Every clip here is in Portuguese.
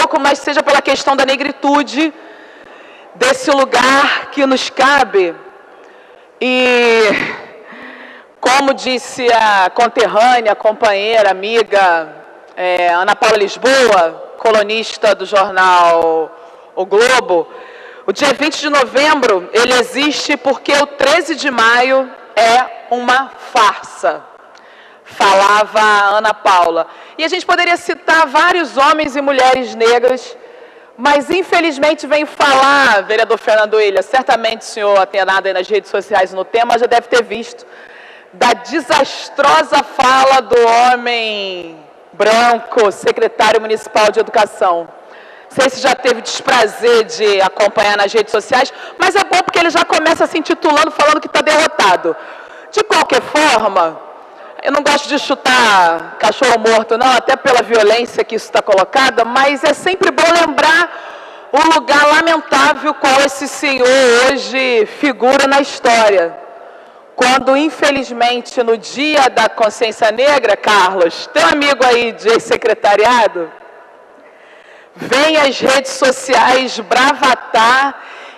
pouco, mas seja pela questão da negritude, desse lugar que nos cabe. E, como disse a conterrânea, companheira, amiga, Ana Paula Lisboa, colunista do jornal O Globo, o dia 20 de novembro, ele existe porque o 13 de maio é uma farsa, falava a Ana Paula. E a gente poderia citar vários homens e mulheres negras, mas infelizmente vem falar, vereador Fernando Ilha, certamente o senhor atenado aí nas redes sociais no tema, já deve ter visto, da desastrosa fala do homem branco, secretário municipal de educação. Não sei se já teve desprazer de acompanhar nas redes sociais, mas é bom porque ele já começa se intitulando, falando que está derrotado. De qualquer forma, eu não gosto de chutar cachorro morto, não, até pela violência que isso está colocada, mas é sempre bom lembrar o lugar lamentável qual esse senhor hoje figura na história. Quando, infelizmente, no dia da consciência negra, Carlos, teu amigo aí de secretariado, vem às redes sociais bravatar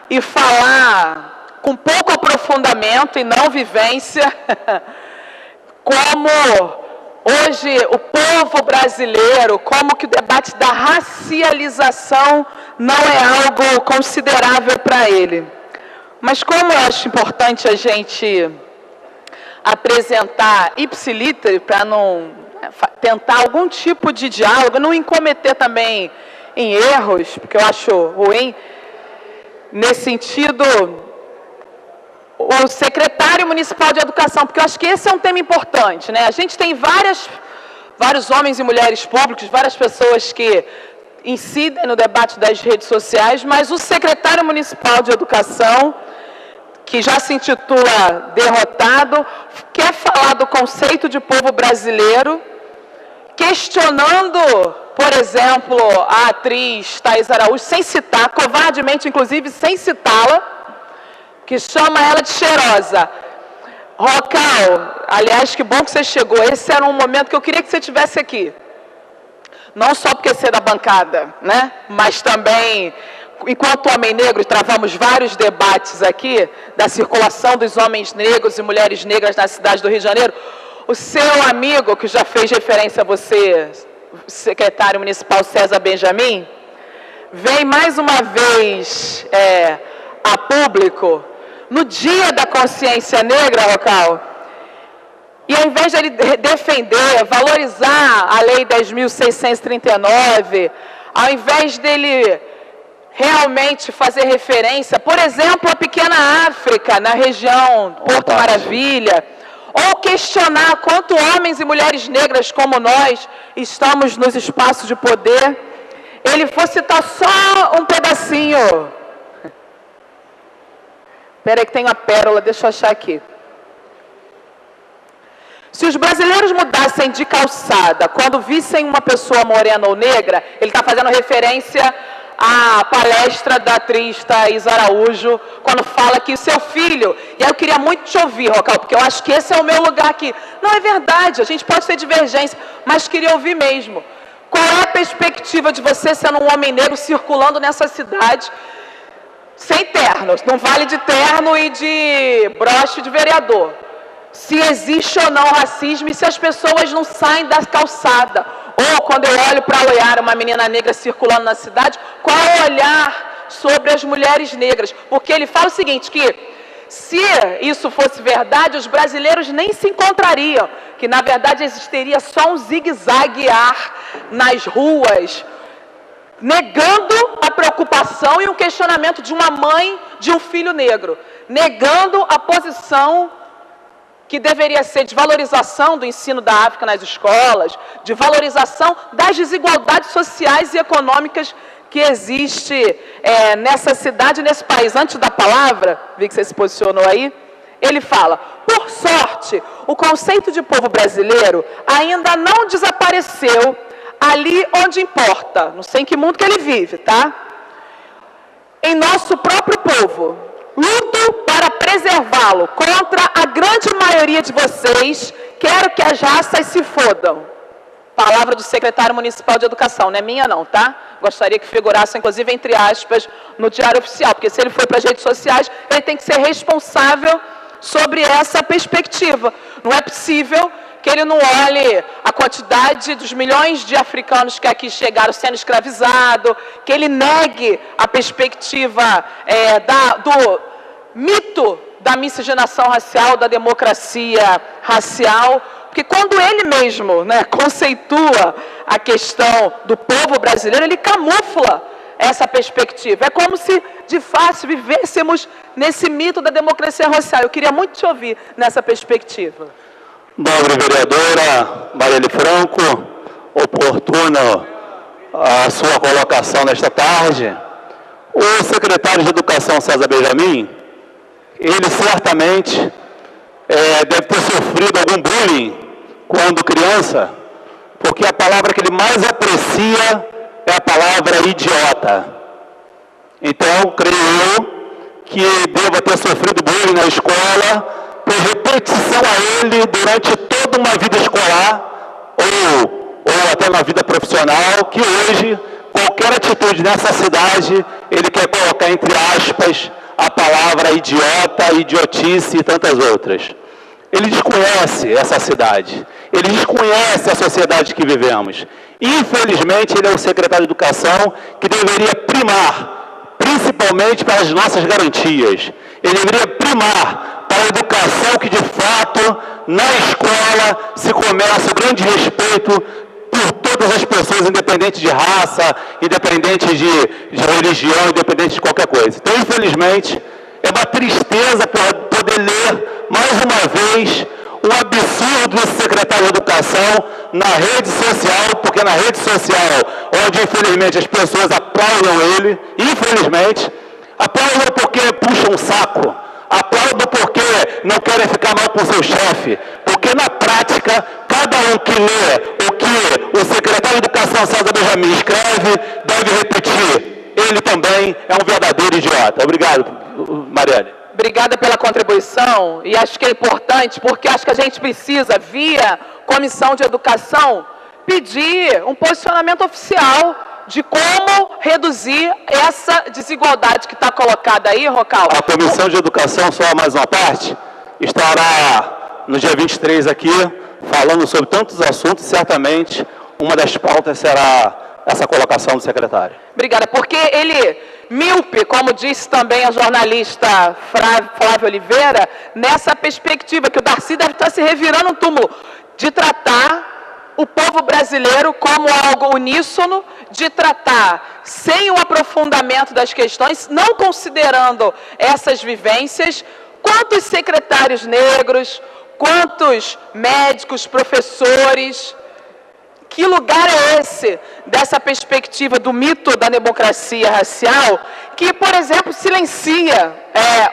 e falar com pouco aprofundamento e não vivência, como hoje o povo brasileiro, como que o debate da racialização não é algo considerável para ele. Mas como eu acho importante a gente apresentar ipsiliter para não tentar algum tipo de diálogo, não incometer também em erros, porque eu acho ruim, nesse sentido, o secretário municipal de educação, porque eu acho que esse é um tema importante, né? A gente tem vários homens e mulheres públicos, várias pessoas que incidem no debate das redes sociais, mas o secretário municipal de educação, que já se intitula derrotado, quer falar do conceito de povo brasileiro, questionando, por exemplo, a atriz Thaís Araújo, sem citar, covardemente, inclusive, sem citá-la, que chama ela de cheirosa. Rocal, aliás, que bom que você chegou. Esse era um momento que eu queria que você estivesse aqui. Não só porque você é da bancada, né? Mas também, enquanto homem negro, travamos vários debates aqui da circulação dos homens negros e mulheres negras na cidade do Rio de Janeiro. O seu amigo, que já fez referência a você, secretário municipal César Benjamin, vem mais uma vez a público, no dia da consciência negra, Rocal, e ao invés de ele defender, valorizar a Lei 10.639, ao invés dele realmente fazer referência, por exemplo, à pequena África, na região Porto Maravilha, ou questionar quanto homens e mulheres negras como nós estamos nos espaços de poder, ele for citar só um pedacinho. Espera aí que tem uma pérola, deixa eu achar aqui. Se os brasileiros mudassem de calçada quando vissem uma pessoa morena ou negra, ele está fazendo referência à palestra da atriz Thaís Araújo, quando fala que o seu filho... E aí eu queria muito te ouvir, Rocal, porque eu acho que esse é o meu lugar aqui. Não, é verdade, a gente pode ter divergência, mas queria ouvir mesmo. Qual é a perspectiva de você sendo um homem negro circulando nessa cidade sem terno? Não vale de terno e de broche de vereador. Se existe ou não racismo e se as pessoas não saem da calçada. Ou quando eu olho para a Loiara, uma menina negra circulando na cidade, qual é o olhar sobre as mulheres negras? Porque ele fala o seguinte, que se isso fosse verdade, os brasileiros nem se encontrariam, que na verdade existiria só um zigue-zaguear nas ruas, negando a preocupação e o questionamento de uma mãe de um filho negro, negando a posição que deveria ser de valorização do ensino da África nas escolas, de valorização das desigualdades sociais e econômicas que existe nessa cidade, nesse país. Antes da palavra, vi que você se posicionou aí, ele fala, por sorte, o conceito de povo brasileiro ainda não desapareceu ali onde importa, não sei em que mundo que ele vive, tá? Em nosso próprio povo. Luto para preservá-lo contra a grande maioria de vocês. Quero que as raças se fodam. Palavra do secretário municipal de educação, não é minha não, tá? Gostaria que figurasse, inclusive, entre aspas, no Diário Oficial, porque se ele foi para as redes sociais, ele tem que ser responsável sobre essa perspectiva. Não é possível que ele não olhe a quantidade dos milhões de africanos que aqui chegaram sendo escravizados, que ele negue a perspectiva do mito da miscigenação racial, da democracia racial, porque quando ele mesmo, né, conceitua a questão do povo brasileiro, ele camufla essa perspectiva. É como se, de fato, vivêssemos nesse mito da democracia racial. Eu queria muito te ouvir nessa perspectiva. Nobre vereadora Marielle Franco, oportuna a sua colocação nesta tarde. O secretário de Educação, César Benjamin, ele certamente deve ter sofrido algum bullying quando criança, porque a palavra que ele mais aprecia é a palavra idiota. Então, creio eu que deva ter sofrido bullying na escola por repetição a ele durante toda uma vida escolar ou até na vida profissional, que hoje, qualquer atitude nessa cidade, ele quer colocar entre aspas a palavra idiota, idiotice e tantas outras. Ele desconhece essa cidade, ele desconhece a sociedade que vivemos. Infelizmente, ele é o secretário de Educação que deveria primar, principalmente para as nossas garantias. Ele deveria primar para a educação que, de fato, na escola se começa o grande respeito por todas as pessoas, independente de raça, independente de religião, independente de qualquer coisa. Então, infelizmente, é uma tristeza poder ler, mais uma vez, um absurdo desse secretário de Educação na rede social, porque na rede social, onde, infelizmente, as pessoas aplaudam ele, infelizmente, aplaudam porque puxam um saco, aplaudam porque não querem ficar mal com seu chefe, porque, na prática, cada um que lê o que o secretário de Educação, César Benjamin, escreve, deve repetir. Ele também é um verdadeiro idiota. Obrigado, Marielle. Obrigada pela contribuição, e acho que é importante, porque acho que a gente precisa, via Comissão de Educação, pedir um posicionamento oficial de como reduzir essa desigualdade que está colocada aí, Rocal. A Comissão de Educação, só mais uma parte, estará no dia 23 aqui, falando sobre tantos assuntos, certamente uma das pautas será essa colocação do secretário. Obrigada, porque ele, míope, como disse também a jornalista Flávia Oliveira, nessa perspectiva que o Darcy deve estar se revirando no túmulo, de tratar o povo brasileiro como algo uníssono, de tratar sem o aprofundamento das questões, não considerando essas vivências. Quantos secretários negros, quantos médicos, professores... Que lugar é esse, dessa perspectiva do mito da democracia racial, que, por exemplo, silencia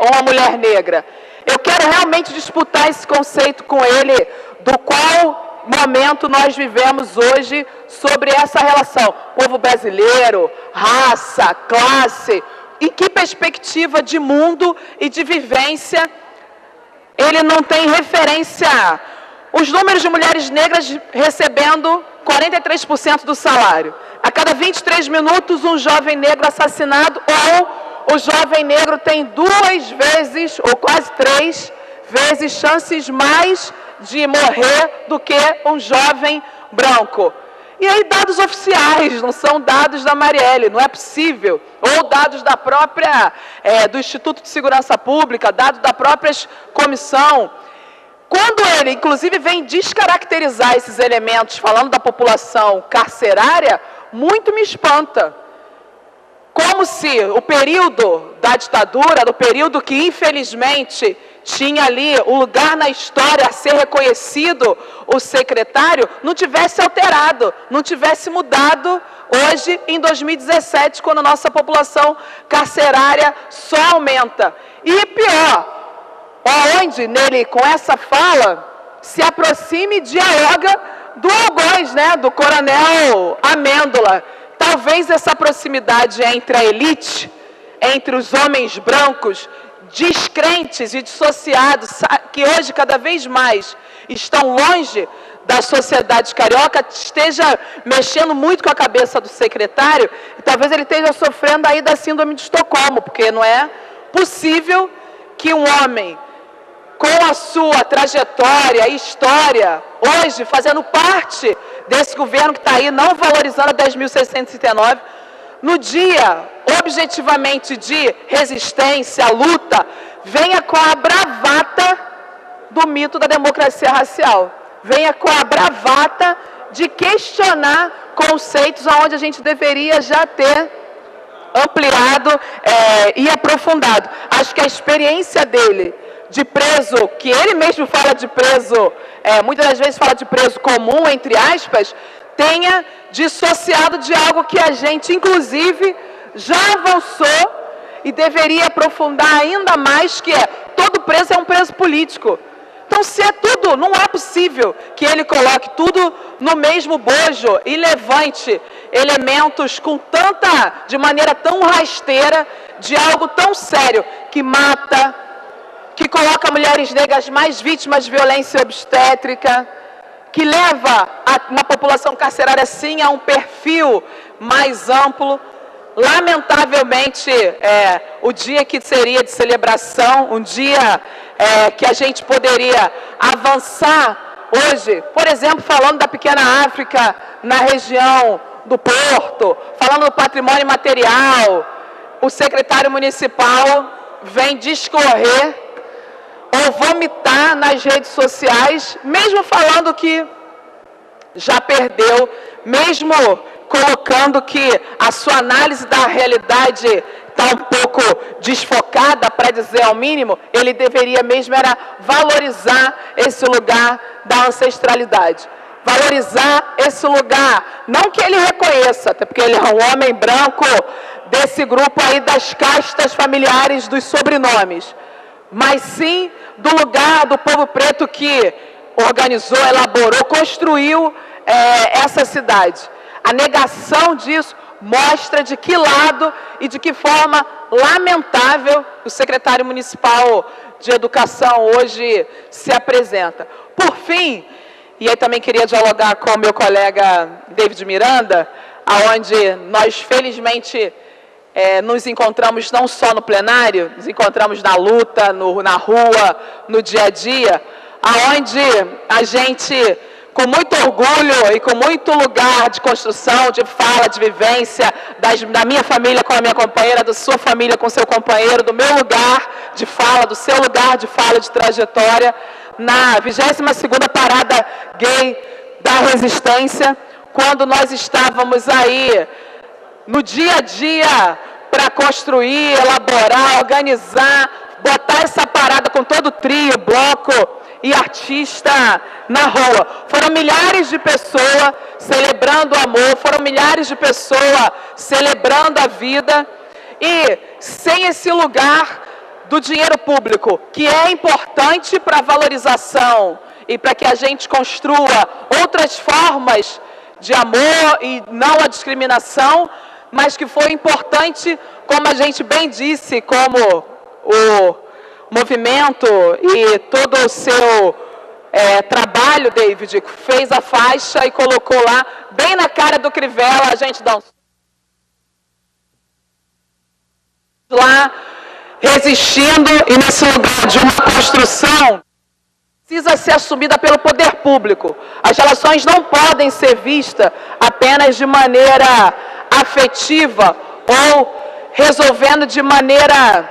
uma mulher negra? Eu quero realmente disputar esse conceito com ele, do qual momento nós vivemos hoje sobre essa relação. Povo brasileiro, raça, classe, em que perspectiva de mundo e de vivência ele não tem referência? Os números de mulheres negras recebendo 43% do salário. A cada 23 minutos, um jovem negro assassinado, ou o jovem negro tem 2 vezes, ou quase 3 vezes, chances mais de morrer do que um jovem branco. E aí dados oficiais, não são dados da Marielle, não é possível. Ou dados da própria, do Instituto de Segurança Pública, dados da própria comissão. Quando ele, inclusive, vem descaracterizar esses elementos, falando da população carcerária, muito me espanta. Como se o período da ditadura, do período que, infelizmente, tinha ali o lugar na história a ser reconhecido o secretário, não tivesse alterado, não tivesse mudado hoje, em 2017, quando a nossa população carcerária só aumenta. E pior, onde nele, com essa fala, se aproxime e dialoga do algoz, né, do coronel Amêndola. Talvez essa proximidade entre a elite, entre os homens brancos, descrentes e dissociados, que hoje cada vez mais estão longe da sociedade carioca esteja mexendo muito com a cabeça do secretário, e talvez ele esteja sofrendo aí da síndrome de Estocolmo, porque não é possível que um homem com a sua trajetória e história, hoje fazendo parte desse governo que está aí não valorizando a 10.639, no dia objetivamente de resistência, luta, venha com a bravata do mito da democracia racial. Venha com a bravata de questionar conceitos onde a gente deveria já ter ampliado e aprofundado. Acho que a experiência dele de preso, que ele mesmo fala de preso, muitas das vezes fala de preso comum, entre aspas, tenha dissociado de algo que a gente, inclusive, já avançou e deveria aprofundar ainda mais, que é, todo preso é um preso político. Então, se é tudo, não é possível que ele coloque tudo no mesmo bojo e levante elementos de maneira tão rasteira, de algo tão sério, que mata, que coloca mulheres negras mais vítimas de violência obstétrica, que leva uma população carcerária, sim, a um perfil mais amplo. Lamentavelmente, o dia que seria de celebração, um dia que a gente poderia avançar hoje, por exemplo, falando da pequena África na região do Porto, falando do patrimônio material, o secretário municipal vem discorrer ou vomitar nas redes sociais, mesmo falando que já perdeu, mesmo colocando que a sua análise da realidade está um pouco desfocada, para dizer ao mínimo, ele deveria mesmo era valorizar esse lugar da ancestralidade. Valorizar esse lugar, não que ele reconheça, até porque ele é um homem branco desse grupo aí das castas familiares dos sobrenomes, mas sim do lugar do povo preto que organizou, elaborou, construiu essa cidade. A negação disso mostra de que lado e de que forma lamentável o secretário municipal de educação hoje se apresenta. Por fim, e aí também queria dialogar com o meu colega David Miranda, aonde nós felizmente nos encontramos não só no plenário, nos encontramos na luta, na rua, no dia a dia, aonde a gente, com muito orgulho e com muito lugar de construção, de fala, de vivência, da minha família com a minha companheira, da sua família com seu companheiro, do meu lugar de fala, do seu lugar de fala, de trajetória, na 22ª Parada Gay da Resistência, quando nós estávamos aí no dia a dia para construir, elaborar, organizar, botar essa parada com todo o trio, bloco e artista na rua. Foram milhares de pessoas celebrando o amor, foram milhares de pessoas celebrando a vida, e sem esse lugar do dinheiro público, que é importante para a valorização e para que a gente construa outras formas de amor e não a discriminação, mas que foi importante, como a gente bem disse, como o movimento e todo o seu trabalho, David, fez a faixa e colocou lá, bem na cara do Crivella, a gente dá lá, resistindo, e nesse lugar de uma construção precisa ser assumida pelo poder público. As relações não podem ser vistas apenas de maneira afetiva ou resolvendo de maneira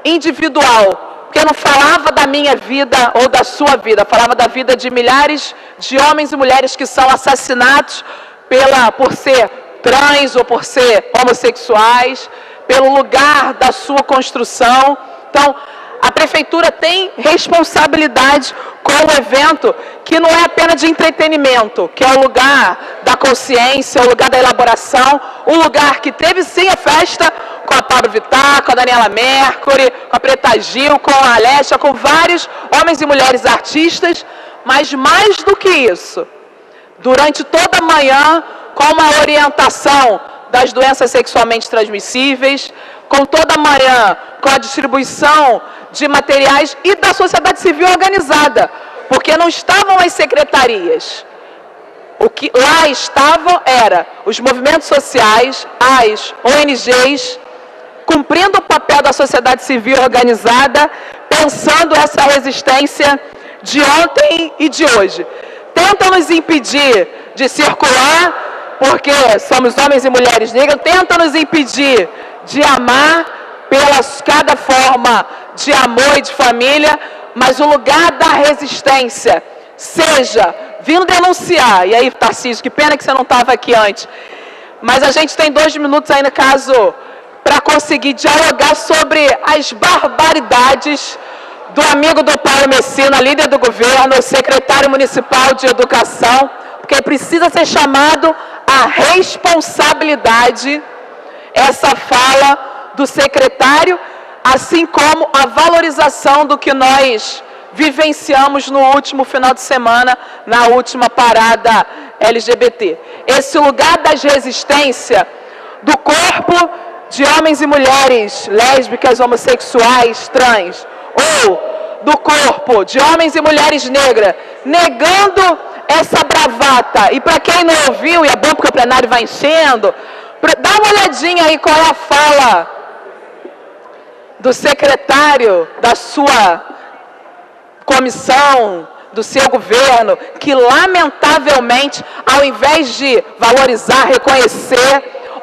individual, porque eu não falava da minha vida ou da sua vida, falava da vida de milhares de homens e mulheres que são assassinados por ser trans ou por ser homossexuais, pelo lugar da sua construção. Então, a prefeitura tem responsabilidade com o evento, que não é apenas de entretenimento, que é o lugar da consciência, o lugar da elaboração, o lugar que teve sim a festa com a Pablo Vittar, com a Daniela Mercury, com a Preta Gil, com a Alessia, com vários homens e mulheres artistas, mas mais do que isso, durante toda a manhã, com uma orientação das doenças sexualmente transmissíveis, com toda a manhã, com a distribuição de materiais e da sociedade civil organizada, porque não estavam as secretarias, O que lá estavam era os movimentos sociais, as ONGs, cumprindo o papel da sociedade civil organizada, pensando essa resistência de ontem e de hoje. Tentam nos impedir de circular, porque somos homens e mulheres negras, tentam nos impedir de amar pela cada forma de amor e de família, mas o lugar da resistência, seja vindo denunciar, e aí, Tarcísio, que pena que você não estava aqui antes, mas a gente tem 2 minutos ainda, caso, para conseguir dialogar sobre as barbaridades do amigo do Paulo Messina, líder do governo, secretário municipal de educação, porque precisa ser chamado à responsabilidade essa fala do secretário, assim como a valorização do que nós vivenciamos no último final de semana, na última parada LGBT. Esse lugar das resistências do corpo de homens e mulheres lésbicas, homossexuais, trans, ou do corpo de homens e mulheres negras, negando essa bravata. E para quem não ouviu, e é bom porque o plenário vai enchendo, dá uma olhadinha aí qual é a fala do secretário da sua comissão, do seu governo, que lamentavelmente, ao invés de valorizar, reconhecer,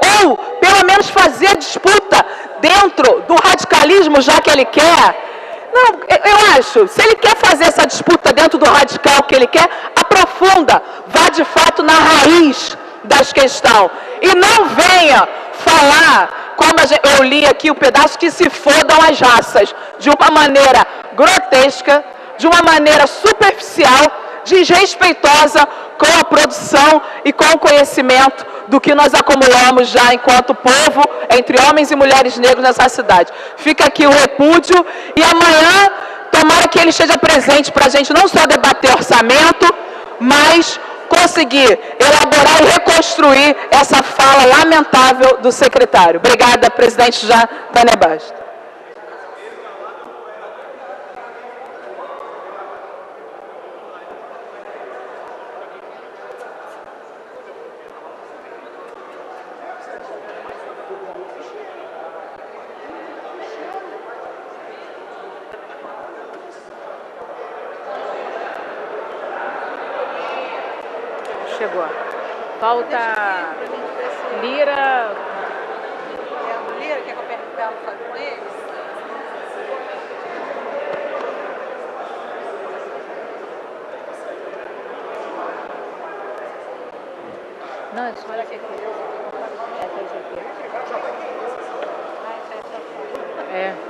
ou pelo menos fazer disputa dentro do radicalismo, já que ele quer, não, eu acho, se ele quer fazer essa disputa dentro do radical que ele quer, aprofunda, vá de fato na raiz das questões, e não venha falar, como eu li aqui o pedaço, que se fodam as raças, de uma maneira grotesca, de uma maneira superficial, desrespeitosa com a produção e com o conhecimento do que nós acumulamos já enquanto povo, entre homens e mulheres negros nessa cidade. Fica aqui o repúdio e amanhã, tomara que ele esteja presente para a gente não só debater orçamento, mas conseguir elaborar e reconstruir essa fala lamentável do secretário. Obrigada, presidente Tânia Bastos. Chegou. Falta Lira. Lira, quer que eu pergunte com eles? Não, é só essa aqui. Essa aqui. É.